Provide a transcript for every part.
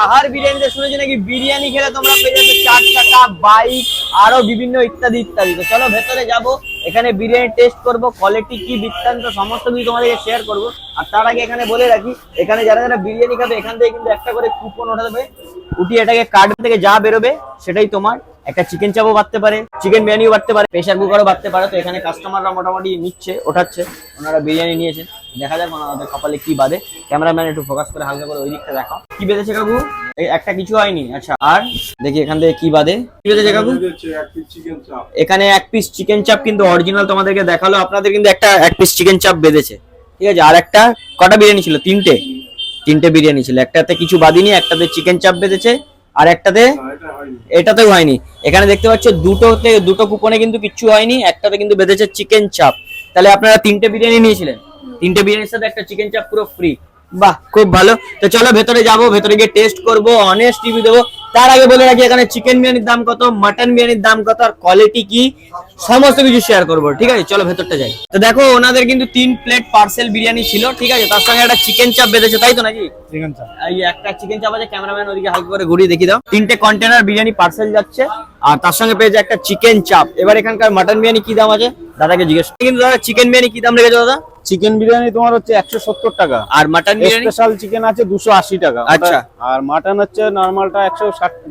আহার বিরিয়ানিতে শুনেছি নাকি বিরিয়ানি খেলে তোমরা পেয়ে যাচ্ছ 4 টাকা, বাইক, আরো বিভিন্ন ইত্যাদি ইত্যাদি। তো চলো ভেতরে যাব, এখানে বিরিয়ানি টেস্ট করব, কোয়ালিটি কি বৃত্তান্ত সমস্ত কিছু তোমাদেরকে শেয়ার করব। আর তার আগে এখানে বলে রাখি, এখানে যারা যারা বিরিয়ানি খাবে এখান থেকে কিন্তু একটা করে কুপন ওঠাবে, উঠিয়ে এটাকে কার্ড থেকে যা বেরোবে সেটাই তোমার। একটা চিকেন চাপও বাড়তে পারে, চিকেন বিরিয়ানিও বাড়তে পারে, প্রেসার কুকারও বাড়তে পারে। তো এখানে কাস্টমাররা মোটামুটি নিচ্ছে, ওঠাচ্ছে, ওনারা বিরিয়ানি নিয়েছেন। দেখা যাক ওনাদের কপালে কি বাদে। ক্যামেরাম্যান একটু ফোকাস করে হালকা করে ওই দিকটা দেখাও, কি বেঁধেছে কাকু? একটা কিছু হয়নি। আচ্ছা, আর দেখি এখান থেকে কি বাদে, কি বেঁধেছে কাকু? এখানে এক পিস চিকেন চাপ কিন্তু অরিজিনাল তোমাদেরকে দেখালো, আপনাদের কিন্তু একটা এক পিস চিকেন চাপ বেঁধেছে, ঠিক আছে। আর একটা কটা বিরিয়ানি ছিল? তিনটে বিরিয়ানি ছিল, একটাতে কিছু বাদিনি, একটাতে চিকেন চাপ বেঁধেছে, আর একটাতে এটাতেও হয়নি। এখানে দেখতে পাচ্ছ দুটো কুপনে কিন্তু কিচ্ছু হয়নি, একটাতে কিন্তু বেঁধেছে চিকেন চাপ। তাহলে আপনারা 3টে বিরিয়ানি নিয়েছিলেন, 3টে বিরিয়ানির সাথে একটা চিকেন চাপ পুরো ফ্রি। বাহ, খুব ভালো। তো চলো ভেতরে যাবো, ভেতরে গিয়ে টেস্ট করবো, অনেস্ট রিভিউ দেবো। তার আগে বলে রাখি এখানে চিকেন বিরিয়ানির দাম কত, মাটন বিরিয়ানির দাম কত, আর কোয়ালিটি কি, সমস্ত কিছু শেয়ার করবো, ঠিক আছে। চলো ভেতরটা যাই। তো দেখো ওনাদের কিন্তু 3 প্লেট পার্সেল বিরিয়ানি ছিল, ঠিক আছে, তার সঙ্গে একটা চিকেন চাপ বেঁধেছে, তাই তো নাকি? চিকেন চাপ, এই একটা চিকেন চাপ আছে। ক্যামেরাম্যান ওদিকে হালকা করে ঘুরিয়ে দেখিয়ে দাও। 3টে কন্টেনার বিরিয়ানি পার্সেল যাচ্ছে, আর তার সঙ্গে পেয়েছে একটা চিকেন চাপ। এবার এখানকার মাটন বিরিয়ানি কি দাম আছে দাদাকে জিজ্ঞেস, কিন্তু দাদা চিকেন বিরিয়ানি কি দাম রেখেছো দাদা? চিকেন বিরিয়ানি তোমার হচ্ছে 170 টাকা, আর মাটন বিরিয়ানি স্পেশাল চিকেন আছে 280 টাকা। আচ্ছা, আর মাটন হচ্ছে নরমালটা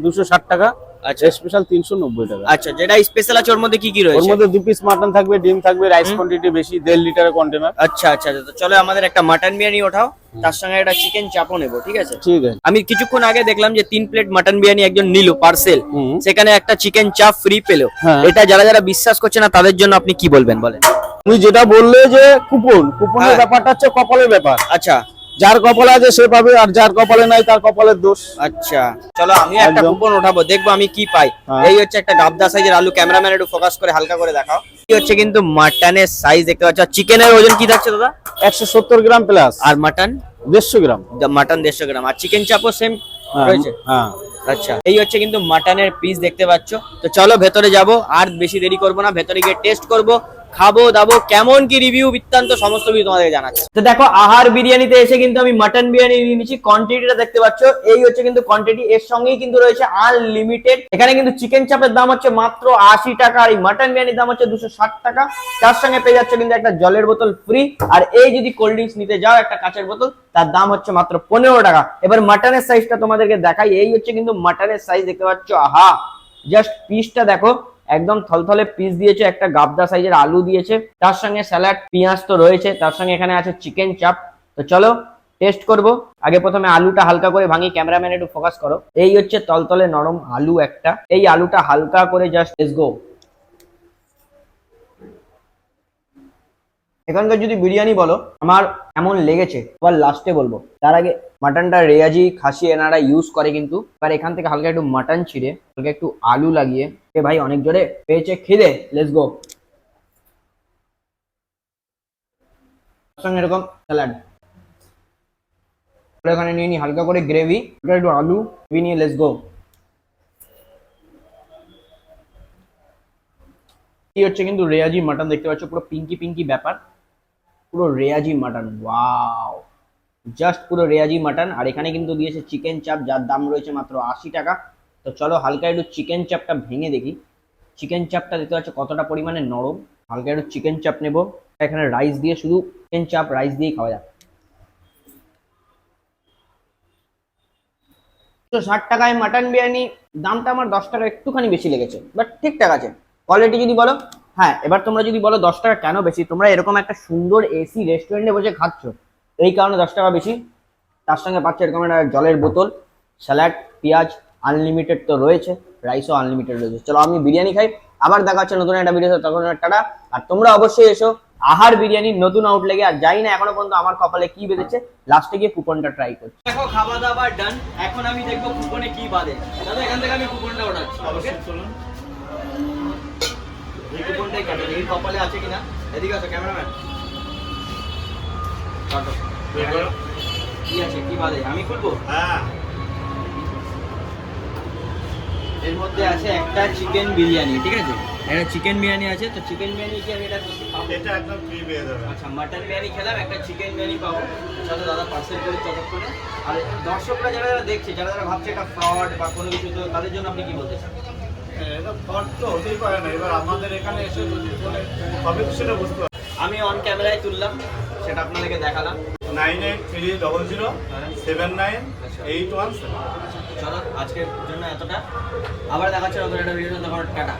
260 টাকা, আচ্ছা, স্পেশাল 390 টাকা। আচ্ছা, যেটা স্পেশাল আছে ওর মধ্যে কি কি রয়েছে? ওর মধ্যে 2 পিস মাটন থাকবে, ডিম থাকবে, রাইস কোয়ান্টিটি বেশি, 1.5 লিটারের কন্টেনার। আচ্ছা আচ্ছা, তো চলো আমাদের একটা মাটন বিরিয়ানি ওঠাও, তার সঙ্গে একটা চিকেন চাপও নেবো, ঠিক আছে? ঠিক আছে। আমি কিছুক্ষণ আগে দেখলাম যে 3 প্লেট মাটন বিরিয়ানি একজন নিল পার্সেল, সেখানে একটা চিকেন চাপ ফ্রি পেলো। এটা যারা যারা বিশ্বাস করছে না তাদের জন্য আপনি কি বলবেন বলেন? তুমি যেটা বললে যে কুপনের ব্যাপারটা হচ্ছে কপালের ব্যাপার। আচ্ছা, যার কপালে আছে সে পাবে, আর যার কপালে নাই তার কপালের দোষ। আচ্ছা, চলো আমি একটা কুপন উঠাবো, দেখবো আমি কি পাই। এই হচ্ছে একটা গাবদা সাইজের আলু, ক্যামেরাম্যান একটু ফোকাস করে হালকা করে দেখাও। এই হচ্ছে কিন্তু মাটনের সাইজ দেখতে পাচ্ছ। চিকেনের ওজন কি থাকছে দাদা? 170 গ্রাম প্লাস। আর মাটন 150 গ্রাম। মাটন 150 গ্রাম, আর চিকেন চাপও সেম রয়েছে। হ্যাঁ, আচ্ছা, এই হচ্ছে কিন্তু মাটনের পিস দেখতে পাচ্ছ। তো চলো ভেতরে যাব, আর বেশি দেরি করবো না, ভেতরে গিয়ে টেস্ট করবো, খাবো দাবো, কেমন কি রিভিউ বৃত্তান্ত সমস্ত কিছু তোমাদের জানাচ্ছি। তো দেখো আহার বিরিয়ানিতে এসে কিন্তু আমি মাটন বিরিয়ানি নিয়ে নিচ্ছি। কোয়ান্টিটিটা দেখতে পাচ্ছ, এই হচ্ছে কিন্তু কোয়ান্টিটি। এর সঙ্গেই কিন্তু রয়েছে আনলিমিটেড। এখানে কিন্তু চিকেন চাপের দাম হচ্ছে মাত্র 80 টাকা, আর এই মাটন বিরিয়ানির দাম হচ্ছে 260 টাকা। তার সঙ্গে পেয়ে যাচ্ছে কিন্তু একটা জলের বোতল ফ্রি, আর এই যদি কোল্ড ড্রিঙ্কস নিতে যাও একটা কাঁচের বোতল, তার দাম হচ্ছে মাত্র 15 টাকা। এবার মাটনের সাইজটা তোমাদেরকে দেখাই। এই হচ্ছে কিন্তু মাটনের সাইজ দেখতে পাচ্ছ। আহা, জাস্ট পিসটা দেখো, একদম থলথলে পিস দিয়েছে, একটা গাবদা সাইজের আলু দিয়েছে, তার সঙ্গে স্যালাড, পেঁয়াজ তো রয়েছে, তার সঙ্গে এখানে আছে চিকেন চাপ। তো চলো টেস্ট করব। আগে প্রথমে আলুটা হালকা করে ভাঙি, ক্যামেরাম্যান একটু ফোকাস করো। এই হচ্ছে তলতলে নরম আলু একটা, এই আলুটা হালকা করে জাস্ট লেটস গো। এখানকার যদি বিরিয়ানি বলো আমার এমন লেগেছে, আবার লাস্টে বলবো। তার আগে মাটনটা রেয়াজি খাসি এনারা ইউজ করে কিন্তু। এবার এখান থেকে হালকা একটু মাটন ছিঁড়ে, হালকা একটু আলু লাগিয়ে, এ ভাই অনেক জোরে পেয়েছে খিদে, লেটস গো। সঙ্গে এরকম স্যালাড, এখানে নিয়ে নি হালকা করে গ্রেভি, একটু আলু নিয়ে, লেটস গো। এই হচ্ছে কিন্তু রেয়াজি মাটন দেখতে পাচ্ছ, পুরো পিঙ্কি পিঙ্কি ব্যাপার, পুরো রেয়াজি মাটন। ওয়াও, জাস্ট পুরো রেয়াজি মাটন। আর এখানে কিন্তু দিয়েছে চিকেন চাপ, যার দাম রয়েছে মাত্র 80 টাকা। তো চলো হালকা একটু চিকেন চাপটা ভেঙে দেখি। চিকেন চাপটা দেখতে পাচ্ছ কতটা পরিমাণে নরম। হালকা একটু চিকেন চাপ নেবো, এখানে রাইস দিয়ে, শুধু চিকেন চাপ রাইস দিয়েই খাওয়া যাক। 60 টাকায় মাটন বিরিয়ানি, দামটা আমার 10 টাকা একটুখানি বেশি লেগেছে, বাট ঠিকঠাক আছে। কোয়ালিটি যদি বলো, হ্যাঁ, এবার তোমরা যদি বলো 10 টাকা কেন বেশি, তোমরা এরকম একটা সুন্দর এসি রেস্টুরেন্টে বসে খাচ্ছ, এই কারণে 10 টাকা বেশি। তার সঙ্গে পাচ্ছ এরকম একটা জলের বোতল, স্যালাড, পেঁয়াজ আনলিমিটেড তো রয়েছে, রাইসও আনলিমিটেড রয়েছে। চলো আমি বিরিয়ানি খাই, আবার দেখা হচ্ছে নতুন একটা ভিডিও, তখন টাটা। আর তোমরা অবশ্যই এসো আহার বিরিয়ানির নতুন আউটলেটে। আর জানি না এখনো পর্যন্ত আমার কপালে কি বেঁধেছে, লাস্টে গিয়ে কুপনটা ট্রাই করছি। দেখো খাওয়া দাওয়া ডান, এখন আমি দেখবো কুপনে কি বাদে। দাদা এখান থেকে আমি কুপনটা ওঠাচ্ছি, ওকে? চলুন, এই কুপনটাই কাটো, এই কপালে আছে কিনা। এদিকে আসো ক্যামেরাম্যান, কাটো কি আছে কি বাদে, আমি খুলবো। হ্যাঁ, এর মধ্যে আছে একটা চিকেন বিরিয়ানি, ঠিক আছে, একটা চিকেন বিরিয়ানি আছে, তো চিকেন বিরিয়ানি কি আমি এটা পাবো? এটা একদম ফ্রি পেয়ে যাবে। আচ্ছা, মাটন বিরিয়ানি খেলাম, একটা চিকেন বিরিয়ানি পাবো। চলো দাদা পার্সেল করি ততক্ষণে। আর দর্শকরা যারা যারা দেখছে, যারা যারা ভাবছে এটা ফ্রড বা কোনো কিছু, তো তাদের জন্য আপনি কি বলতে চান? এটা ফল্ট তো হতেই পারে না, এবার আমাদের এখানে এসে যদি বলে তবে তো সেটা বুঝতে পারবে। আমি অন ক্যামেরায় তুললাম, সেটা আপনাদেরকে দেখালাম। 9830079817। চলো আজকের জন্য এতটা, আবার দেখাচ্ছে নতুন একটা ভিডিও, তখন টাটা।